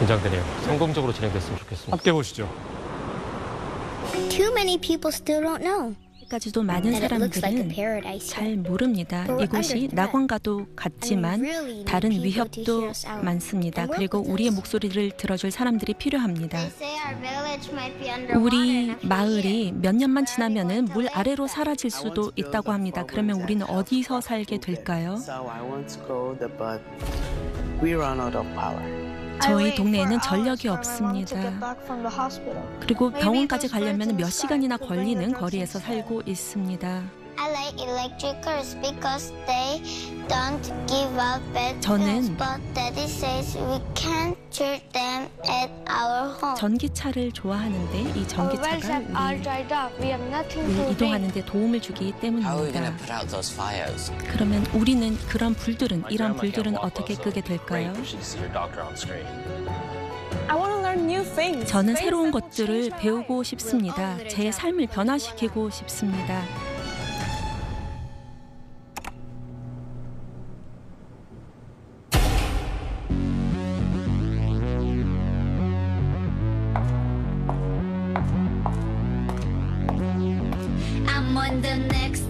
긴장되네요. 성공적으로 진행됐으면 좋겠습니다. 함께 보시죠. Too many people still don't know. 까지도 많은 that it looks like a 사람들은 paradise. 잘 모릅니다. But we're 이곳이 under threat. 낙원과도 같지만 really 다른 need people to 위협도 hear us out 많습니다. and work 그리고 with 우리의 us. 목소리를 들어줄 사람들이 필요합니다. They say our village might be underwater in 우리 a few 마을이 years. 몇 년만 지나면은 물 아래로 사라질 수도 있다고 합니다. 그러면 우리는 어디서 살게 될까요? So I want to go there, but we run out of power. 저희 동네에는 전력이 없습니다. 그리고 병원까지 가려면 몇 시간이나 걸리는 거리에서 살고 있습니다. I like electric cars because they don't give out bad 저는 fumes, but Daddy says we can't charge them at our home. 전기차를 좋아하는데 이 전기차가 우리 이동하는 데 도움을 주기 때문입니다. 그러면 우리는 이런 불들은 어떻게 끄게 될까요? 저는 새로운 것들을 배우고 싶습니다. 제 삶을 변화시키고 싶습니다. I'm on the next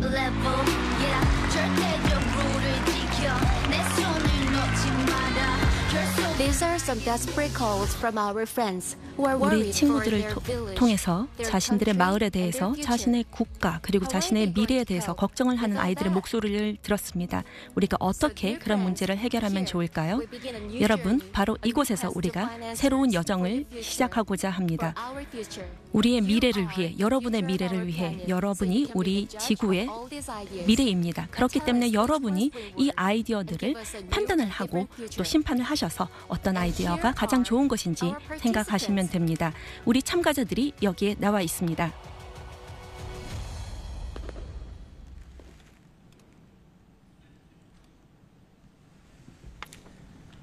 level. Yeah, 절대적으로를 지켜 내 손을 놓지 마라. These are some desperate calls from our friends who are 우리 worried for 친구들을 their village, 통해서 their 자신들의 country, 마을에 and their 대해서 future. 자신의 국가 그리고 자신의 미래에 대해서 걱정을 하는 아이들의 목소리를 들었습니다. 우리가 어떻게 그런 문제를 해결하면 좋을까요? 여러분, 바로 이곳에서 우리가 새로운 여정을 시작하고자 합니다. 우리의 미래를 위해, 여러분의 미래를 위해, 여러분이 우리 지구의 미래입니다. 그렇기 때문에 여러분이 이 아이디어들을 판단을 하고 또 심판을 하셔서 어떤 아이디어가 가장 좋은 것인지 생각하시면 됩니다. 우리 참가자들이 여기에 나와 있습니다.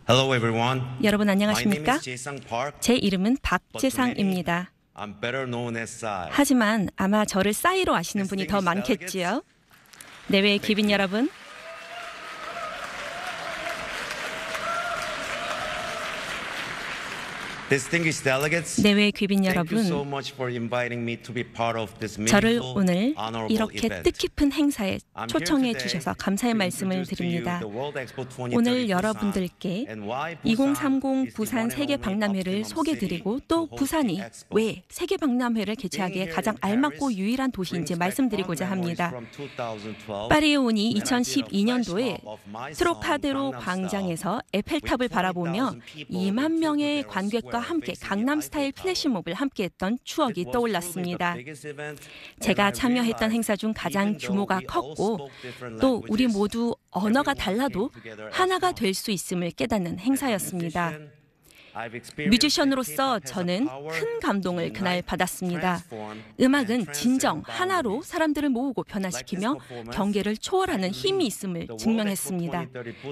Hello everyone. 여러분 My name 안녕하십니까? is Jae-sang Park. 제 이름은 But to many, 박재상입니다. I'm better known as Sai. 하지만 아마 저를 싸이로 아시는 분이 더 많겠지요. 내외의 귀빈 여러분, Distinguished delegates. 내외의 귀빈 Thank you so 여러분, much for inviting me to be part of this 저를 meaningful, 오늘 honorable 이렇게 event. 뜻깊은 행사에 I'm here 초청해 today 주셔서 감사의 to 말씀을 introduce to you 드립니다. the World Expo 2030 오늘 Busan 여러분들께 and why Busan 2030 is the 부산 one and 세계 only 박람회를 optimum 소개드리고 city 또 to host 부산이 the expo. 왜 세계 박람회를 개최하기에 Being here 가장 in 알맞고 Paris 유일한 도시인지 brings back 말씀드리고자 fond memories 합니다. from 2012 파리에 오니 when I did a flash 2012년도에 mob of my song, 트로카데로 Gangnam Style. 광장에서 에펠탑을 바라보며 2만 명의 관객과 함께 강남스타일 플래시몹을 함께했던 추억이 떠올랐습니다. 제가 참여했던 행사 중 가장 규모가 컸고 또 우리 모두 언어가 달라도 하나가 될 수 있음을 깨닫는 행사였습니다. 뮤지션으로서 저는 큰 감동을 그날 받았습니다. 음악은 진정 하나로 사람들을 모으고 변화시키며 경계를 초월하는 힘이 있음을 증명했습니다.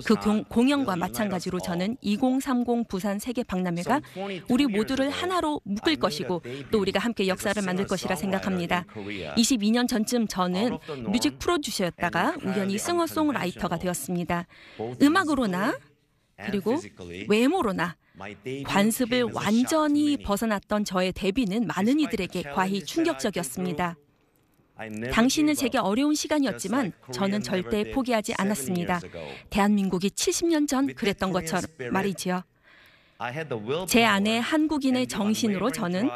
그 공연과 마찬가지로 저는 2030 부산 세계 박람회가 우리 모두를 하나로 묶을 것이고 또 우리가 함께 역사를 만들 것이라 생각합니다. 22년 전쯤 저는 뮤직 프로듀서였다가 우연히 싱어송라이터가 되었습니다. 음악으로나 그리고 외모로나 관습을 완전히 벗어났던 저의 데뷔는 많은 이들에게 과히 충격적이었습니다. 당시는 제게 어려운 시간이었지만 저는 절대 포기하지 않았습니다. 대한민국이 70년 전 그랬던 것처럼 말이지요. 제 안에 한국인의 정신으로 저는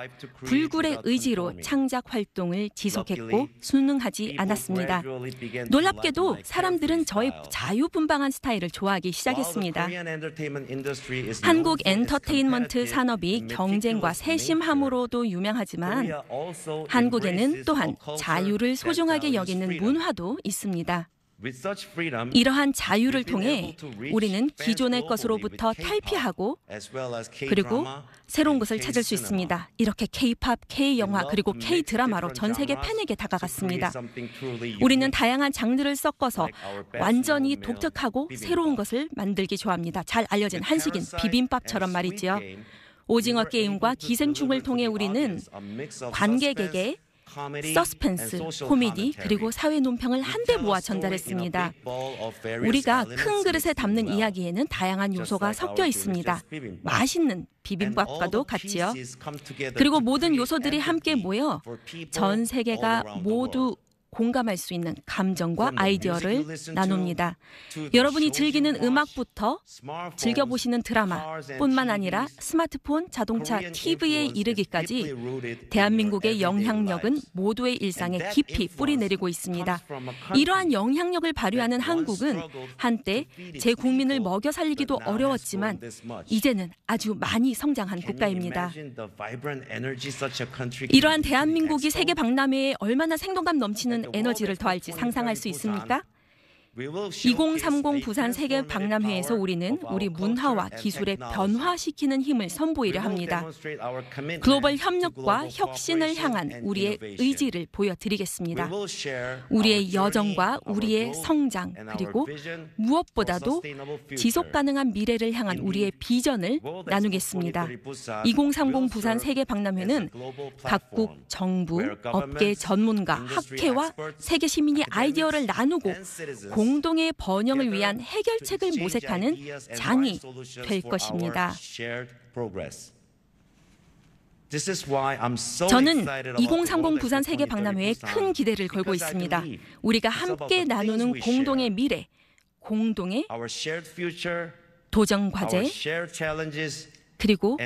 불굴의 의지로 창작 활동을 지속했고 순응하지 않았습니다. 놀랍게도 사람들은 저의 자유분방한 스타일을 좋아하기 시작했습니다. 한국 엔터테인먼트 산업이 경쟁과 세심함으로도 유명하지만 한국에는 또한 자유를 소중하게 여기는 문화도 있습니다. 이러한 자유를 통해 우리는 기존의 것으로부터 탈피하고 그리고 새로운 것을 찾을 수 있습니다. 이렇게 K-팝, K-영화 그리고 K-드라마로 전 세계 팬에게 다가갔습니다. 우리는 다양한 장르를 섞어서 완전히 독특하고 새로운 것을 만들기 좋아합니다. 잘 알려진 한식인 비빔밥처럼 말이지요. 오징어 게임과 기생충을 통해 우리는 관객에게 서스펜스, 코미디, 그리고 사회 논평을 한데 모아 전달했습니다. 우리가 큰 그릇에 담는 이야기에는 다양한 요소가 섞여 있습니다. 맛있는 비빔밥과도 같지요. 그리고 모든 요소들이 함께 모여 전 세계가 모두 공감할 수 있는 감정과 아이디어를 나눕니다. 여러분이 즐기는 음악부터 즐겨보시는 드라마뿐만 아니라 스마트폰, 자동차, TV에 이르기까지 대한민국의 영향력은 모두의 일상에 깊이 뿌리내리고 있습니다. 이러한 영향력을 발휘하는 한국은 한때 제 국민을 먹여 살리기도 어려웠지만 이제는 아주 많이 성장한 국가입니다. 이러한 대한민국이 세계 박람회에 얼마나 생동감 넘치는 에너지를 더할지 상상할 수 있습니까? 2030 부산 세계 박람회에서 우리는 우리 문화와 기술에 변화시키는 힘을 선보이려 합니다. 글로벌 협력과 혁신을 향한 우리의 의지를 보여드리겠습니다. 우리의 여정과 우리의 성장, 그리고 무엇보다도 지속 가능한 미래를 향한 우리의 비전을 나누겠습니다. 2030 부산 세계 박람회는 각국 정부, 업계 전문가, 학회와 세계 시민이 아이디어를 나누고 공동의 번영을 위한 해결책을 모색하는 장이 될 것입니다. 저는 2030 부산 세계 박람회에 큰 기대를 걸고 있습니다. 우리가 함께 나누는 공동의 미래, 공동의 도전 과제, 그리고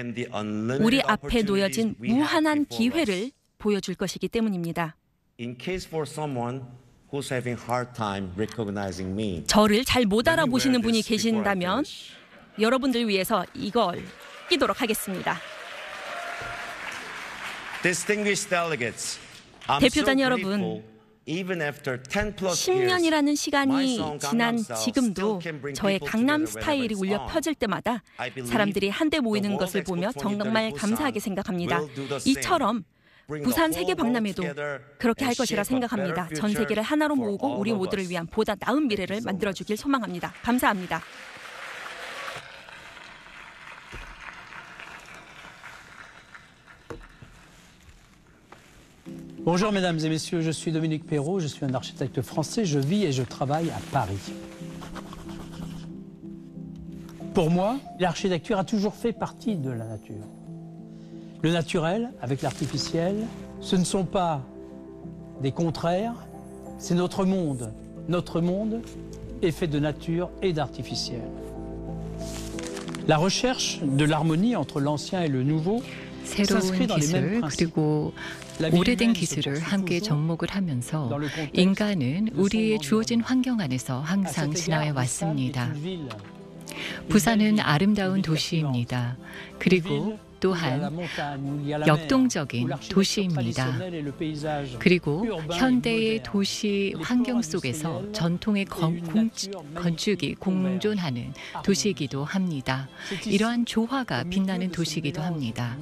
우리 앞에 놓여진 무한한 기회를 보여줄 것이기 때문입니다. 저를 잘 못 알아보시는 분이 계신다면 여러분들 위해서 이걸 끼도록 하겠습니다. 대표단 여러분, 10년이라는 시간이 지난 지금도 저의 강남 스타일이 울려 퍼질 때마다 사람들이 한데 모이는 것을 보며 정말 감사하게 생각합니다. 이처럼 부산 세계 박람회도 그렇게 할 것이라 생각합니다. 전 세계를 하나로 모으고 우리 모두를 위한 보다 나은 미래를 만들어주길 소망합니다. 감사합니다. Bonjour mesdames et messieurs, je suis Dominique Perrault, je suis un architecte français, je vis et je travaille à Paris. Pour moi, l'architecture a toujours fait partie de la nature. Le naturel avec l'artificiel, ce ne sont pas des contraires, c'est notre monde. Notre monde est fait de nature et d'artificiel. La recherche de l'harmonie entre l'ancien et le nouveau 새로운 기술 그리고 오래된 기술을 함께 접목을 하면서 인간은 우리의 주어진 환경 안에서 항상 지나해 왔습니다. 부산은 아름다운 도시입니다. 그리고 또한 역동적인 도시입니다. 그리고 현대의 도시 환경 속에서 전통의 건축이 공존하는 도시이기도 합니다. 이러한 조화가 빛나는 도시이기도 합니다.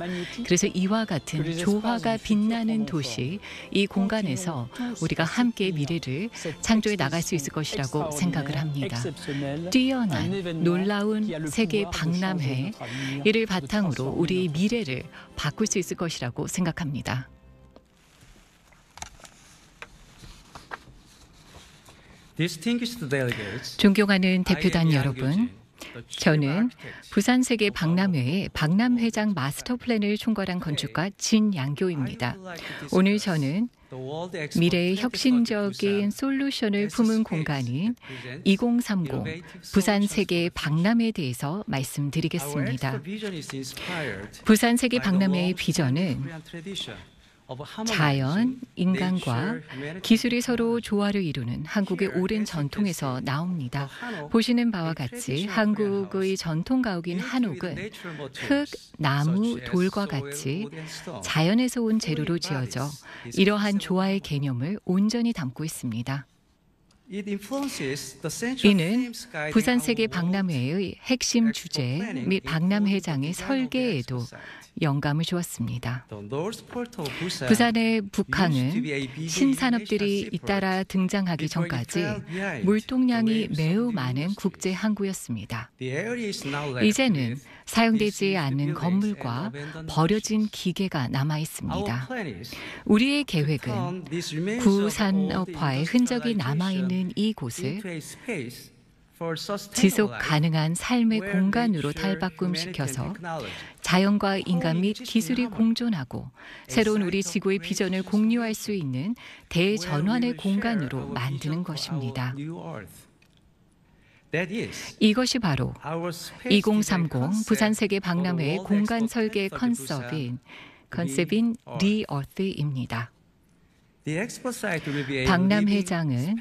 그래서 이와 같은 조화가 빛나는 도시, 이 공간에서 우리가 함께 미래를 창조해 나갈 수 있을 것이라고 생각을 합니다. 뛰어난 놀라운 세계 박람회, 이를 바탕으로 우리 미래를 바꿀 수 있을 것이라고 생각합니다. 존경하는 대표단 여러분, 저는 부산 세계 박람회의 박람회장 마스터 플랜을 총괄한 건축가 진양교입니다. 오늘 저는 미래의 혁신적인 솔루션을 품은 공간인 2030 부산 세계 박람회에 대해서 말씀드리겠습니다. 부산 세계 박람회의 비전은 자연, 인간과 기술이 서로 조화를 이루는 한국의 오랜 전통에서 나옵니다. 보시는 바와 같이 한국의 전통 가옥인 한옥은 흙, 나무, 돌과 같이 자연에서 온 재료로 지어져 이러한 조화의 개념을 온전히 담고 있습니다. 이는 부산 세계 박람회의 핵심 주제 및 박람회장의 설계에도 영감을 주었습니다. 부산의 북항은 신산업들이 잇따라 등장하기 전까지 물동량이 매우 많은 국제 항구였습니다. 이제는 사용되지 않는 건물과 버려진 기계가 남아 있습니다. 우리의 계획은 구산업화의 흔적이 남아있는 이곳을 지속 가능한 삶의 공간으로 탈바꿈시켜서 자연과 인간 및 기술이 공존하고 새로운 우리 지구의 비전을 공유할 수 있는 대전환의 공간으로 만드는 것입니다. 이것이 바로 2030 부산 세계 박람회의 공간 설계 컨셉인 리어스입니다. 박람회장은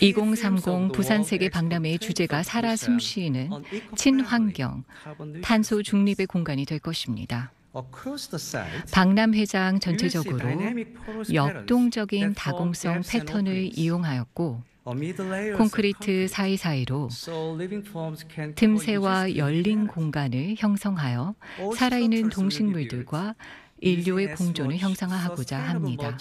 2030 부산 세계 박람회의 주제가 살아 숨쉬는 친환경, 탄소 중립의 공간이 될 것입니다. 박람회장 전체적으로 역동적인 다공성 패턴을 이용하였고 콘크리트 사이사이로 틈새와 열린 공간을 형성하여 살아있는 동식물들과 인류의 공존을 형상화하고자 합니다.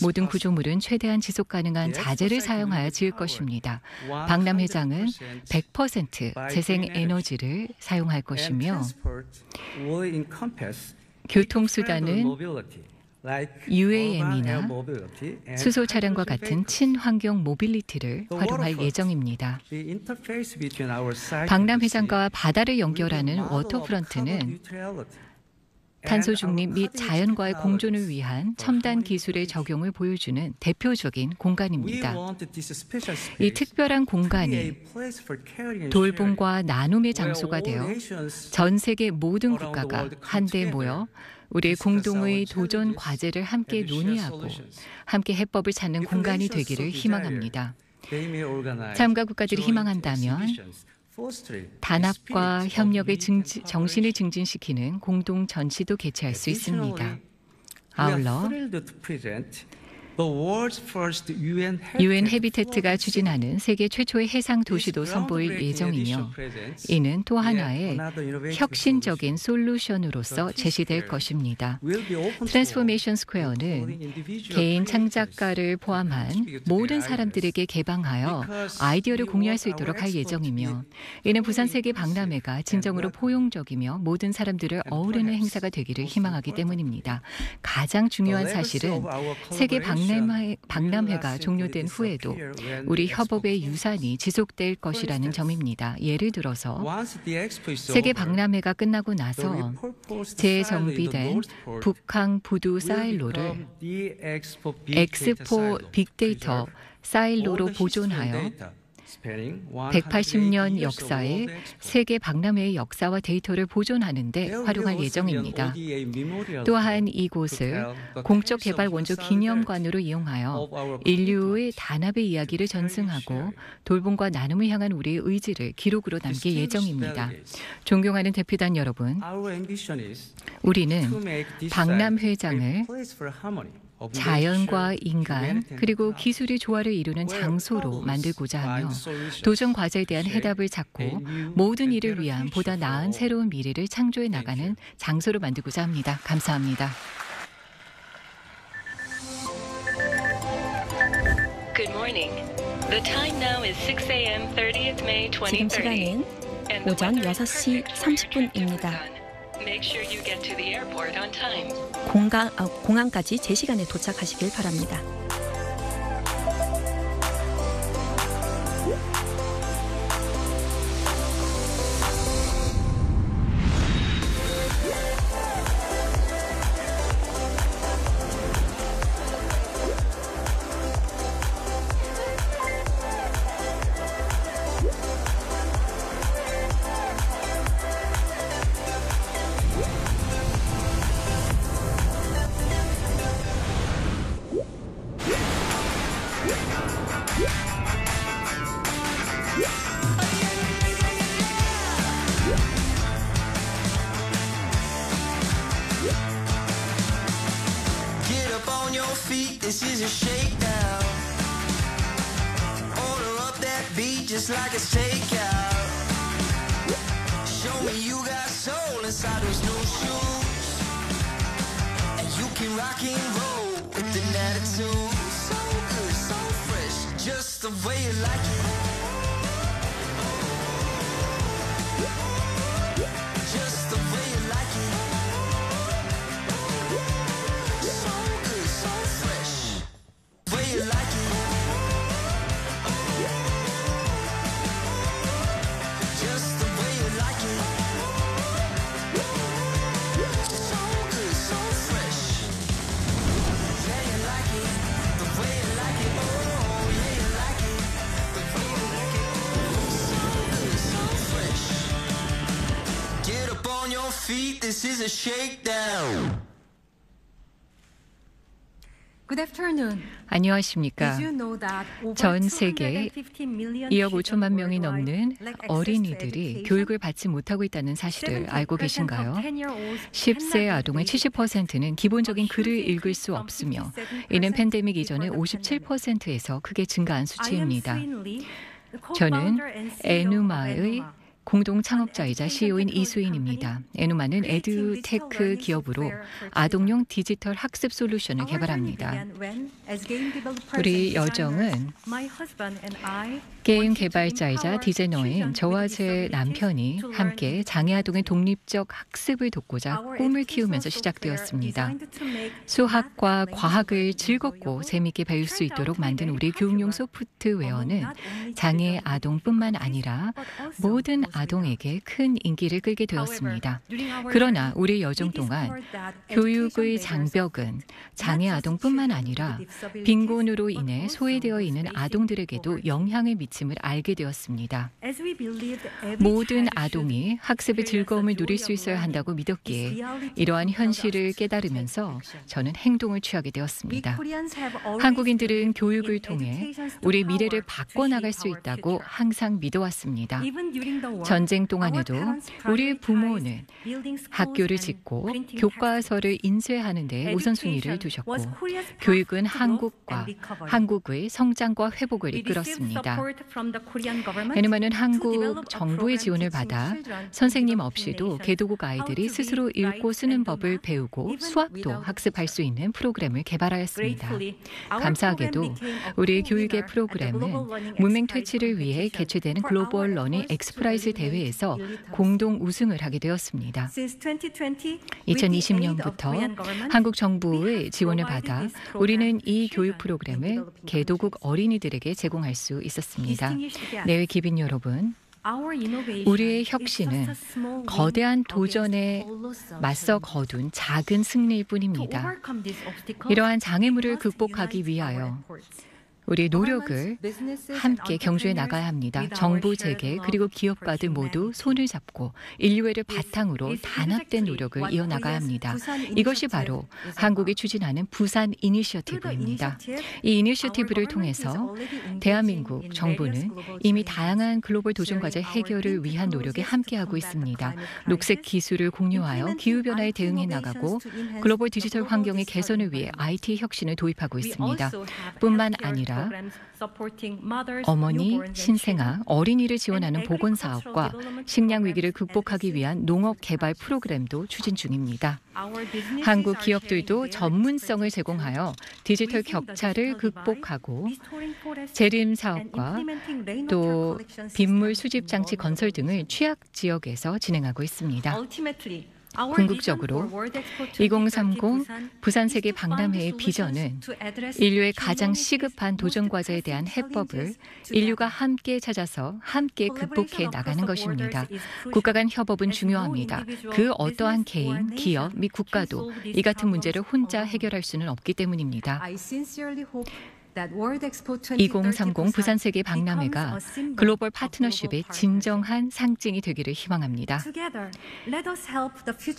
모든 구조물은 최대한 지속가능한 자재를 사용하여 지을 것입니다. 박람회장은 100% 재생에너지를 사용할 것이며 교통수단은 UAM이나 수소 차량과 같은 친환경 모빌리티를 활용할 예정입니다. 박람회장과 바다를 연결하는 워터프런트는 탄소 중립 및 자연과의 공존을 위한 첨단 기술의 적용을 보여주는 대표적인 공간입니다. 이 특별한 공간이 돌봄과 나눔의 장소가 되어 전 세계 모든 국가가 한데 모여 우리의 공동의 도전 과제를 함께 논의하고 함께 해법을 찾는 공간이 되기를 희망합니다. 참가 국가들이 희망한다면 단합과 협력의 정신을 증진시키는 공동 전시도 개최할 수 있습니다. 아울러 UN 해비태트가 추진하는 세계 최초의 해상 도시도 선보일 예정이며 이는 또 하나의 혁신적인 솔루션으로서 제시될 것입니다. 트랜스포메이션 스퀘어는 개인 창작가를 포함한 모든 사람들에게 개방하여 아이디어를 공유할 수 있도록 할 예정이며 이는 부산 세계 박람회가 진정으로 포용적이며 모든 사람들을 어우르는 행사가 되기를 희망하기 때문입니다. 가장 중요한 사실은 세계 박람회가 종료된 후에도 우리 협업의 유산이 지속될 것이라는 점입니다. 예를 들어서 세계 박람회가 끝나고 나서 재정비된 북항 부두 사일로를 엑스포 빅데이터 사일로로 보존하여 180년 역사의 세계 박람회의 역사와 데이터를 보존하는 데 활용할 예정입니다. 또한 이곳을 공적 개발 원조 기념관으로 이용하여 인류의 단합의 이야기를 전승하고 돌봄과 나눔을 향한 우리의 의지를 기록으로 남길 예정입니다. 존경하는 대표단 여러분, 우리는 박람회장을 자연과 인간 그리고 기술의 조화를 이루는 장소로 만들고자 하며 도전 과제에 대한 해답을 찾고 모든 이를 위한 보다 나은 새로운 미래를 창조해 나가는 장소로 만들고자 합니다. 감사합니다. Good morning. The time now is 6 a.m. 30th May 2030. 지금 시간은 오전 6시 30분입니다. Make sure you get to the airport on time. 공항까지 제 시간에 도착하시길 바랍니다. This is a shakedown. just like a takeout. Show me you got soul inside those new shoes. And you can rock and roll with an attitude. So good, so fresh, just the way you like it. Just the way you like it. So good, so fresh, the way you like it. Just the way you like it. So good, so fresh. Yeah, you like it, the way you like it. Oh, yeah, you like it, the way you like it. So good, so fresh. Get up on your feet, this is a shakedown. Good afternoon. 안녕하십니까. 전 세계 2억 5천만 명이 넘는 어린이들이 교육을 받지 못하고 있다는 사실을 알고 계신가요? 10세 아동의 70%는 기본적인 글을 읽을 수 없으며 이는 팬데믹 이전의 57%에서 크게 증가한 수치입니다. 저는 에누마의 공동 창업자이자 CEO인 이수인입니다. 에누마는 에듀테크 기업으로 아동용 디지털 학습 솔루션을 개발합니다. 우리 여정은 게임 개발자이자 디자이너인 저와 제 남편이 함께 장애 아동의 독립적 학습을 돕고자 꿈을 키우면서 시작되었습니다. 수학과 과학을 즐겁고 재미있게 배울 수 있도록 만든 우리 교육용 소프트웨어는 장애 아동뿐만 아니라 모든 아동에게 큰 인기를 끌게 되었습니다. 그러나 우리 여정 동안 교육의 장벽은 장애 아동뿐만 아니라 빈곤으로 인해 소외되어 있는 아동들에게도 영향을 미침을 알게 되었습니다. 모든 아동이 학습의 즐거움을 누릴 수 있어야 한다고 믿었기에 이러한 현실을 깨달으면서 저는 행동을 취하게 되었습니다. 한국인들은 교육을 통해 우리 미래를 바꿔나갈 수 있다고 항상 믿어왔습니다. 전쟁 동안에도 우리 부모는 학교를 짓고 교과서를 인쇄하는 데 우선순위를 두셨고 교육은 한국과 한국의 성장과 회복을 이끌었습니다. 에누마는 한국 정부의 지원을 받아 선생님 없이도 개도국 아이들이 스스로 읽고 쓰는 법을 배우고 수학도 학습할 수 있는 프로그램을 개발하였습니다. 감사하게도 우리 교육의 프로그램은 문맹 퇴치를 위해 개최되는 글로벌 러닝 엑스프라이즈 대회에서 공동 우승을 하게 되었습니다. 2020년부터 한국 정부의 지원을 받아 우리는 이 교육 프로그램을 개도국 어린이들에게 제공할 수 있었습니다. 내외 기빈 여러분, 우리의 혁신은 거대한 도전에 맞서 거둔 작은 승리일 뿐입니다. 이러한 장애물을 극복하기 위하여 우리 노력을 함께 경주해 나가야 합니다. 정부, 재계, 그리고 기업가들 모두 손을 잡고 인류애를 바탕으로 단합된 노력을 이어나가야 합니다. 이것이 바로 한국이 추진하는 부산 이니셔티브입니다. 이 이니셔티브를 통해서 대한민국 정부는 이미 다양한 글로벌 도전 과제 해결을 위한 노력에 함께하고 있습니다. 녹색 기술을 공유하여 기후변화에 대응해 나가고 글로벌 디지털 환경의 개선을 위해 IT 혁신을 도입하고 있습니다. 뿐만 아니라 어머니, 신생아, 어린이를 지원하는 보건사업과 식량 위기를 극복하기 위한 농업 개발 프로그램도 추진 중입니다. 한국 기업들도 전문성을 제공하여 디지털 격차를 극복하고 재림 사업과 또 빗물 수집 장치 건설 등을 취약 지역에서 진행하고 있습니다. 궁극적으로 2030 부산 세계 박람회의 비전은 인류의 가장 시급한 도전 과제에 대한 해법을 인류가 함께 찾아서 함께 극복해 나가는 것입니다. 국가 간 협업은 중요합니다. 그 어떠한 개인, 기업 및 국가도 이 같은 문제를 혼자 해결할 수는 없기 때문입니다. 2030 부산 세계 박람회가 글로벌 파트너십의 진정한 상징이 되기를 희망합니다.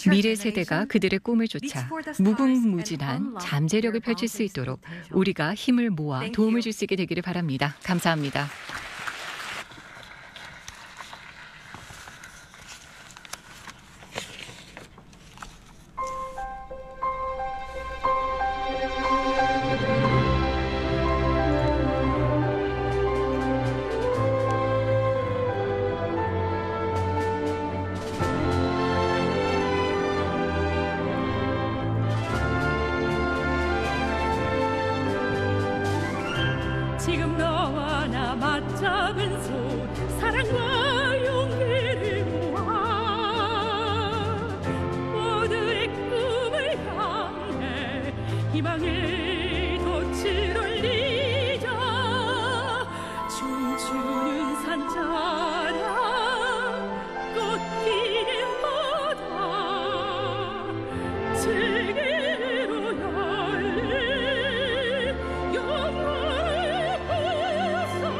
미래 세대가 그들의 꿈을 쫓아 무궁무진한 잠재력을 펼칠 수 있도록 우리가 힘을 모아 도움을 줄 수 있게 되기를 바랍니다. 감사합니다. 희망의 돛을 올리자 춤추는 산자랑 꽃피는 바다 세계로 열린 영원의 부산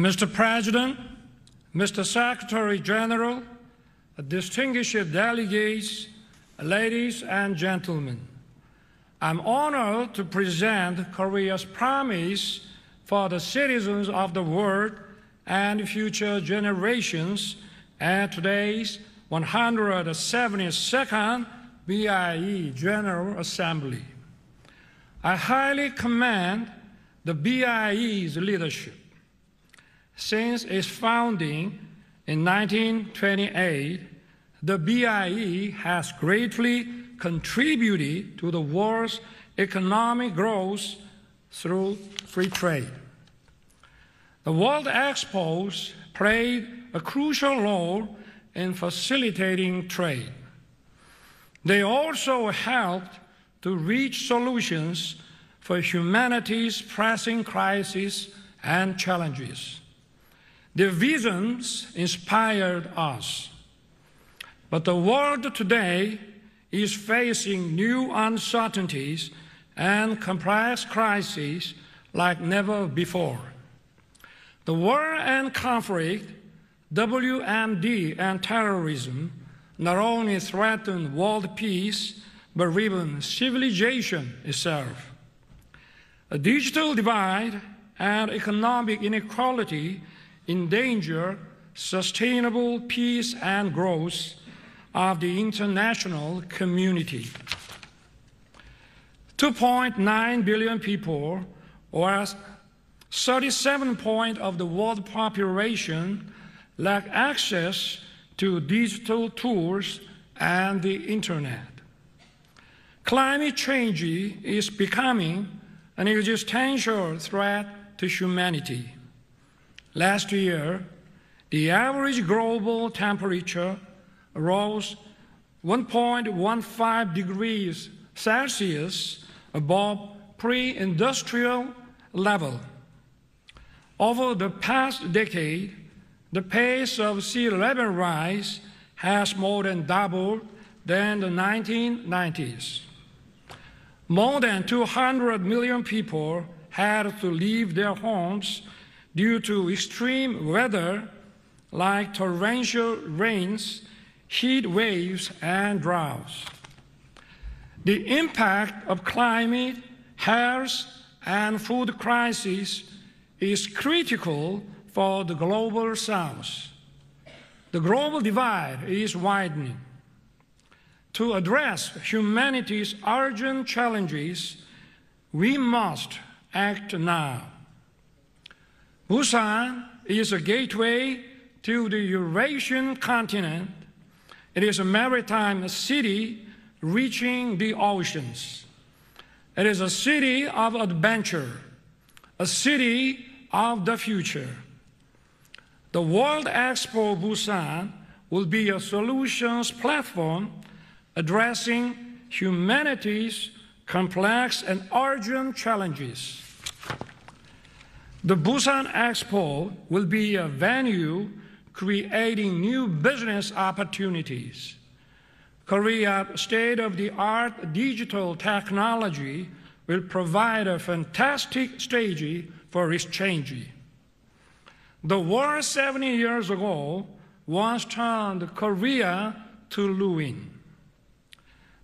Mr. President, Mr. Secretary General, distinguished delegates, ladies and gentlemen, I'm honored to present Korea's promise for the citizens of the world and future generations at today's 172nd BIE General Assembly. I highly commend the BIE's leadership. Since its founding in 1928, the BIE has greatly contributed to the world's economic growth through free trade. The World Expos played a crucial role in facilitating trade. They also helped to reach solutions for humanity's pressing crises and challenges. Their visions inspired us. But the world today is facing new uncertainties and complex crises like never before. The war and conflict, WMD, and terrorism not only threaten world peace, but even civilization itself. A digital divide and economic inequality endanger sustainable peace and growth of the international community. 2.9 billion people, or 37% of the world population, lack access to digital tools and the internet. Climate change is becoming an existential threat to humanity. Last year, the average global temperature rose 1.15 degrees Celsius above pre-industrial level. Over the past decade, the pace of sea level rise has more than doubled than the 1990s. More than 200 million people had to leave their homes due to extreme weather like torrential rains, heat waves, and droughts. The impact of climate, health, and food crises is critical for the global south. The global divide is widening. To address humanity's urgent challenges, we must act now. Busan is a gateway to the Eurasian continent. It is a maritime city reaching the oceans. It is a city of adventure, a city of the future. The World Expo Busan will be a solutions platform addressing humanity's complex and urgent challenges. The Busan Expo will be a venue creating new business opportunities. Korea's state-of-the-art digital technology will provide a fantastic stage for exchange. The war 70 years ago once turned Korea to ruin.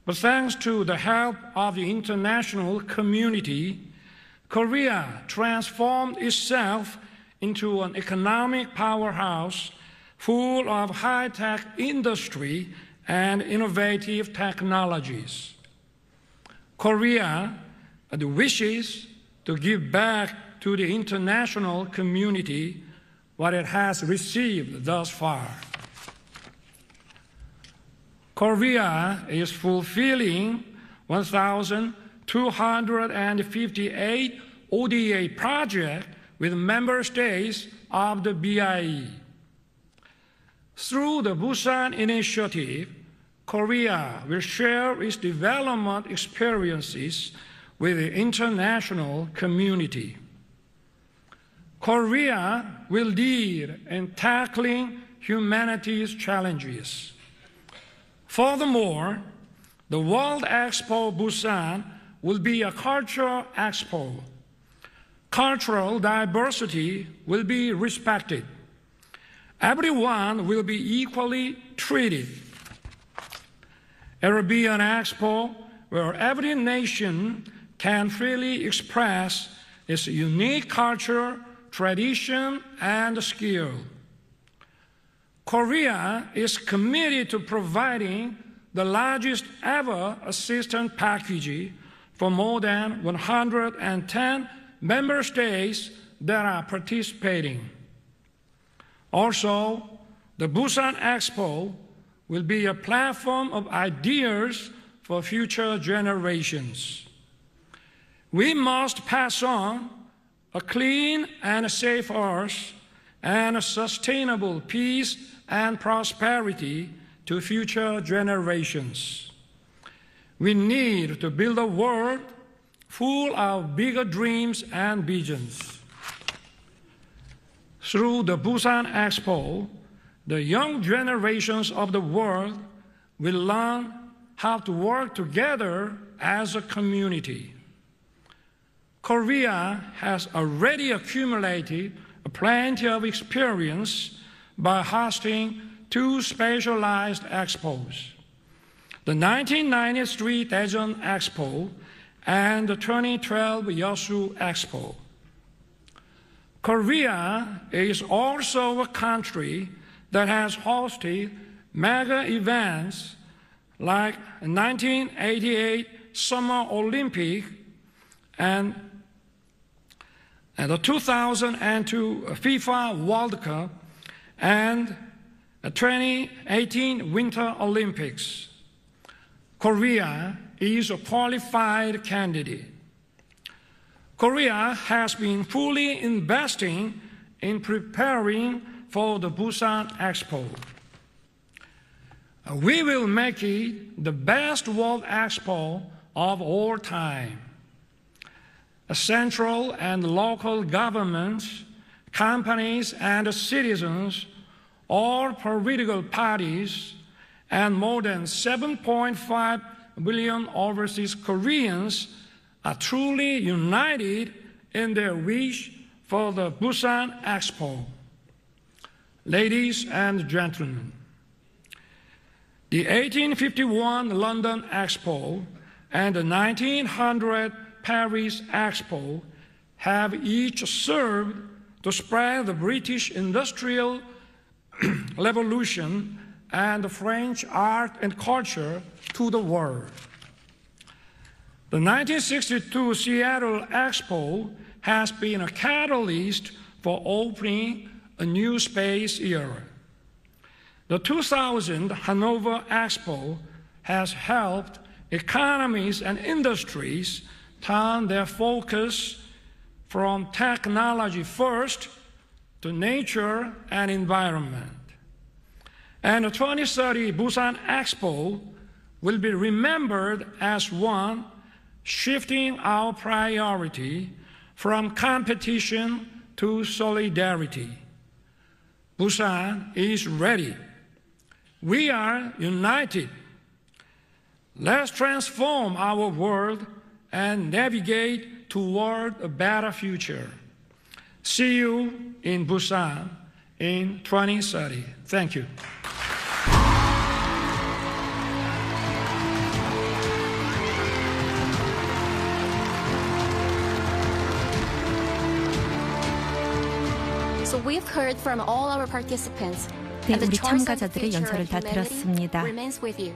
But thanks to the help of the international community, Korea transformed itself into an economic powerhouse full of high-tech industry and innovative technologies. Korea wishes to give back to the international community what it has received thus far. Korea is fulfilling 1,258 ODA projects with member states of the BIE. Through the Busan Initiative, Korea will share its development experiences with the international community. Korea will lead in tackling humanity's challenges. Furthermore, the World Expo Busan will be a cultural expo. Cultural diversity will be respected. Everyone will be equally treated. It will be an expo where every nation can freely express its unique culture, tradition, and skill. Korea is committed to providing the largest ever assistance package for more than 110 member states that are participating. Also, the Busan Expo will be a platform of ideas for future generations. We must pass on a clean and safe earth and a sustainable peace and prosperity to future generations. We need to build a world full of bigger dreams and visions. Through the Busan Expo, the young generations of the world will learn how to work together as a community. Korea has already accumulated plenty of experience by hosting two specialized expos, the 1993 Daejeon Expo and the 2012 Yeosu Expo. Korea is also a country that has hosted mega events like 1988 Summer Olympic and the 2002 FIFA World Cup and the 2018 Winter Olympics. Korea is a qualified candidate. Korea has been fully investing in preparing for the Busan Expo. We will make it the best World Expo of all time. Central and local governments, companies and citizens, all political parties, and more than 7.5 million overseas Koreans are truly united in their wish for the Busan Expo. Ladies and gentlemen, the 1851 London Expo and the 1900 Paris Expo have each served to spread the British industrial revolution and the French art and culture to the world. The 1962 Seattle Expo has been a catalyst for opening a new space era. The 2000 Hanover Expo has helped economies and industries turn their focus from technology first to nature and environment. And the 2030 Busan Expo will be remembered as one shifting our priority from competition to solidarity. Busan is ready. We are united. Let's transform our world and navigate toward a better future. See you in Busan in 2030. Thank you. So we've heard from all our participants. 네, and the 우리 choice of the 참가자들의 future 연설을 of 다 humanity 들었습니다. remains with you.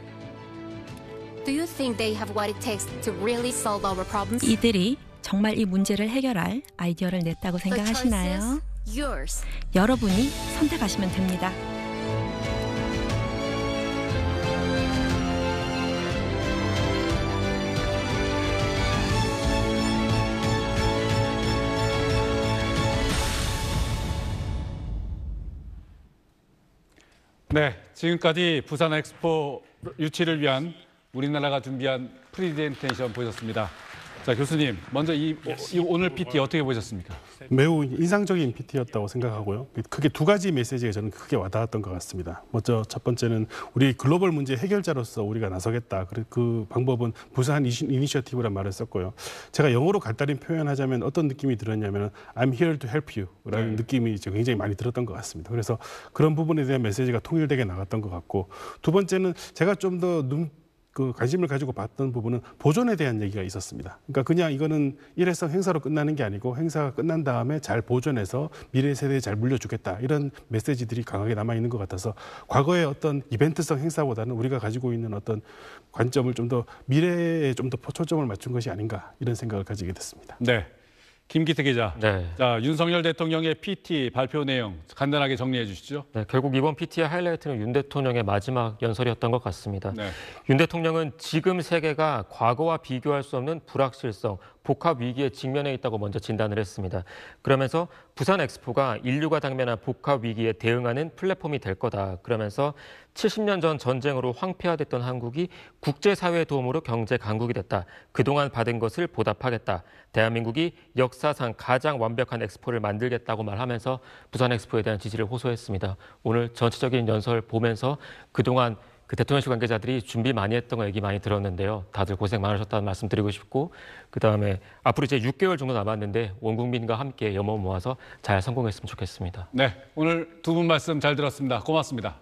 Do you think they have what it takes to really solve our problems? 이들이 정말 이 문제를 해결할 아이디어를 냈다고 The choice 생각하시나요? is yours. 여러분이 선택하시면 됩니다. 네, 지금까지 부산 엑스포 유치를 위한 우리나라가 준비한 프리젠테이션 보셨습니다. 자, 교수님, 먼저 이 오늘 PT 어떻게 보셨습니까? 매우 인상적인 PT였다고 생각하고요. 크게 두 가지 메시지가 저는 크게 와닿았던 것 같습니다. 먼저 첫 번째는 우리 글로벌 문제 해결자로서 우리가 나서겠다. 그 방법은 부산 이니셔티브란 말을 썼고요. 제가 영어로 간단히 표현하자면 어떤 느낌이 들었냐면 I'm here to help you라는 느낌이 굉장히 많이 들었던 것 같습니다. 그래서 그런 부분에 대한 메시지가 통일되게 나갔던 것 같고, 두 번째는 제가 좀 더 관심을 가지고 봤던 부분은 보존에 대한 얘기가 있었습니다. 그러니까 그냥 이거는 일회성 행사로 끝나는 게 아니고 행사가 끝난 다음에 잘 보존해서 미래 세대에 잘 물려주겠다, 이런 메시지들이 강하게 남아 있는 것 같아서 과거의 어떤 이벤트성 행사보다는 우리가 가지고 있는 어떤 관점을 좀 더 미래에 좀 더 초점을 맞춘 것이 아닌가, 이런 생각을 가지게 됐습니다. 네, 김기태 기자. 네. 자, 윤석열 대통령의 PT 발표 내용 간단하게 정리해 주시죠. 네, 결국 이번 PT의 하이라이트는 윤 대통령의 마지막 연설이었던 것 같습니다. 네. 윤 대통령은 지금 세계가 과거와 비교할 수 없는 불확실성, 복합 위기에 직면해 있다고 먼저 진단을 했습니다. 그러면서 부산 엑스포가 인류가 당면한 복합 위기에 대응하는 플랫폼이 될 거다. 그러면서 70년 전 전쟁으로 황폐화됐던 한국이 국제사회의 도움으로 경제 강국이 됐다. 그동안 받은 것을 보답하겠다. 대한민국이 역사상 가장 완벽한 엑스포를 만들겠다고 말하면서 부산 엑스포에 대한 지지를 호소했습니다. 오늘 전체적인 연설 보면서 그동안 대통령실 관계자들이 준비 많이 했던 거 얘기 많이 들었는데요. 다들 고생 많으셨다는 말씀 드리고 싶고, 그다음에 앞으로 이제 6개월 정도 남았는데 온 국민과 함께 염원 모아서 잘 성공했으면 좋겠습니다. 네, 오늘 두 분 말씀 잘 들었습니다. 고맙습니다.